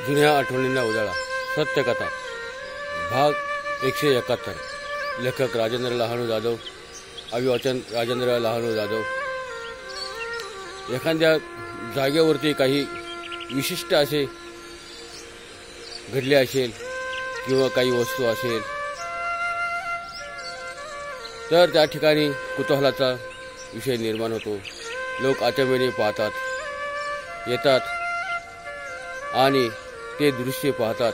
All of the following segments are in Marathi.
जुन्या आठवणींना उजाळा सत्यकथा भाग 171 लेखक राजेंद्र लहानू जाधव अभिवाचन राजेंद्र लहानू जाधव। एखाद्या जागेवरती काही विशिष्ट असे घडले असेल किंवा काही वस्तू असेल तर त्या ठिकाणी कुतूहलाचा विषय निर्माण होतो। लोक आचंबेने पाहतात, येतात आणि ते दृश्य पाहतात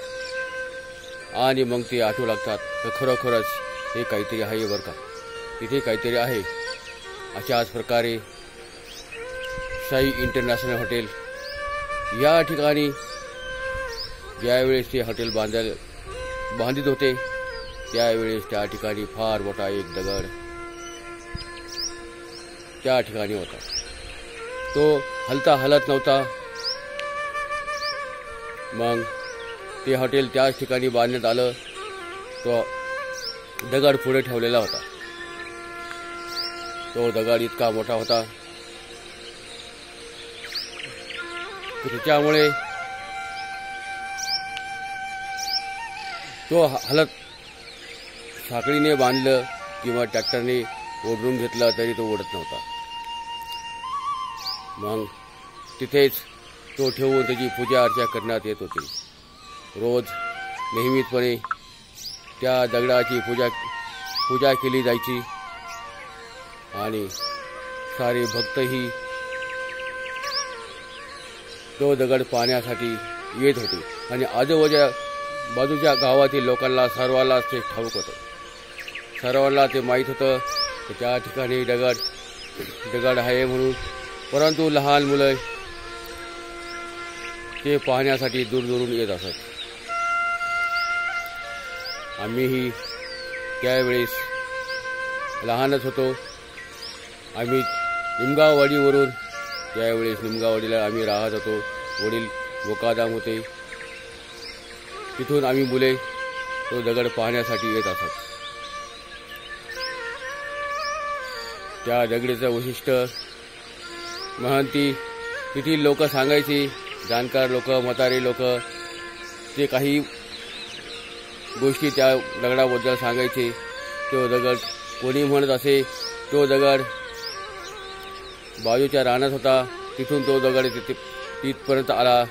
आणि मग ते आठवू लागतात तर खरोखरच हे काहीतरी आहे बरं का, इथे काहीतरी आहे। अशाच प्रकारे शाही इंटरनॅशनल हॉटेल या ठिकाणी ज्यावेळेस ते हॉटेल बांधित होते त्यावेळेस त्या ठिकाणी फार मोठा एक दगड त्या ठिकाणी होता। तो हलत नव्हता। मग ते हॉटेल त्याच ठिकाणी बांधण्यात आलं। तो दगड पुढे ठेवलेला होता। तो दगड इतका मोठा होता त्याच्यामुळे तो हलत साखळीने बांधलं किंवा ट्रॅक्टरने ओढून घेतला तरी तो ओढत नव्हता। मग तिथेच तो ठेवून त्याची पूजा अर्चा करण्यात येत होती। रोज नियमितपणे त्या दगडाची पूजा केली जायची आणि सारे भक्तही तो दगड पाहण्यासाठी येत होते आणि बाजूच्या गावातील लोकांना सर्वांना ते ठाऊक होतं। सर्वांना ते माहीत होतं की त्या ठिकाणी दगड आहे म्हणून, परंतु लहान मुलं ते पाहण्यासाठी दूरदूरून येत असत। आम्हीही त्यावेळेस लहानच होतो। आम्ही निमगाववाडीवरून त्यावेळेस निमगाववाडीला आम्ही राहत होतो। वडील मुकादम होते, तिथून आम्ही मुले तो दगड पाहण्यासाठी येत असत। त्या दगडीचं वैशिष्ट्य महंती तिथील लोक सांगायची, जाणकार लोक, म्हातारे लोक ते काही गोष्टी त्या दगडाबद्दल सांगायचे। तो दगड कोणी म्हणत असे तो दगड बाजूच्या रानात होता, तिथून तो दगड तिथपर्यंत आला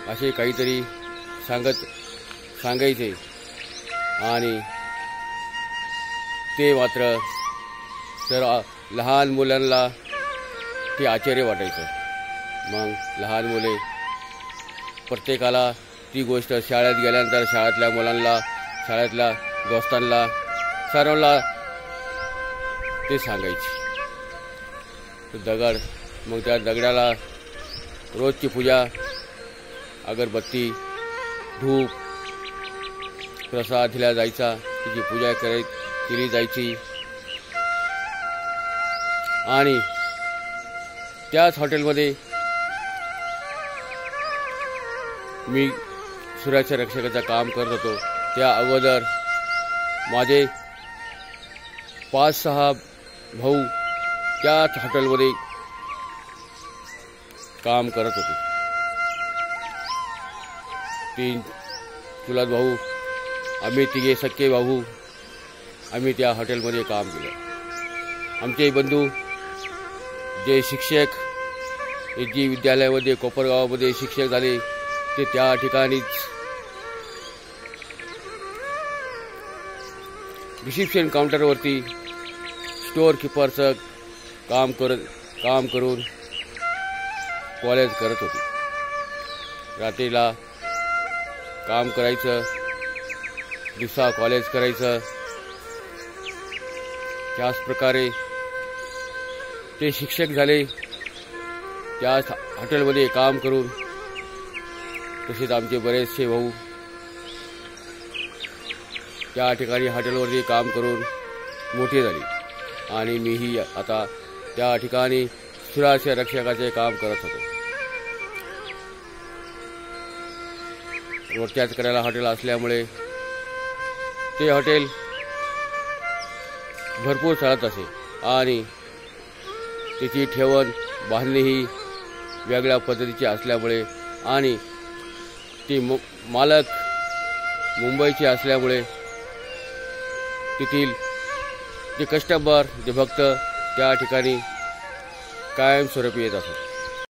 असे काहीतरी सांगायचे आणि ते मात्र तर लहान मुलांना ते आश्चर्य वाटायचं। मग लहान मुले प्रत्येकाला ती गोष्ट शाळेत गेल्यानंतर शाळेतल्या मुलांना, शाळेतल्या दोस्तांना, सर्वांना ते सांगायचे दगड। मग त्या दगडाला रोजची पूजा, अगरबत्ती, धूप, प्रसाद दिला जायचा, तिची पूजा केली जायची आणि त्याच हॉटेलमध्ये मी सुरक्षा रक्षकाचं काम करत होतो। त्या अगोदर माझे 5-6 भाऊ त्याच हॉटेलमध्ये काम करत होते। 3 चुलत भाऊ, आम्ही 3 सख्खे भाऊ, आम्ही त्या हॉटेलमध्ये काम केलं। आमचे बंधू जे शिक्षक जी विद्यालयामध्ये कोपरगावामध्ये शिक्षक झाले ते त्या ठिकाणीच रिसेप्शन काउंटरवरती स्टोअर कीपरचं काम करून कॉलेज करत होते। रात्रीला काम करायचं, दिवसा कॉलेज करायचं। त्याच प्रकारे ते शिक्षक झाले त्याच हॉटेलमध्ये काम करून। तसेच आमचे बरेचसे भाऊ त्या ठिकाणी हॉटेलवरती काम करून मोठे झाले आणि मीही आता त्या ठिकाणी सुरक्षा रक्षकाचे काम करत होतो। रोडच्याच कडेला हॉटेल असल्यामुळे ते हॉटेल भरपूर चालत असे आणि त्याची ठेवण बांधणी ही वेगळ्या पद्धतीची असल्यामुळे आणि ती मालक मुंबईची असल्यामुळे तेथील जे कस्टमर जे भक्त त्या ठिकाणी कायमस्वरूपी येत असतात.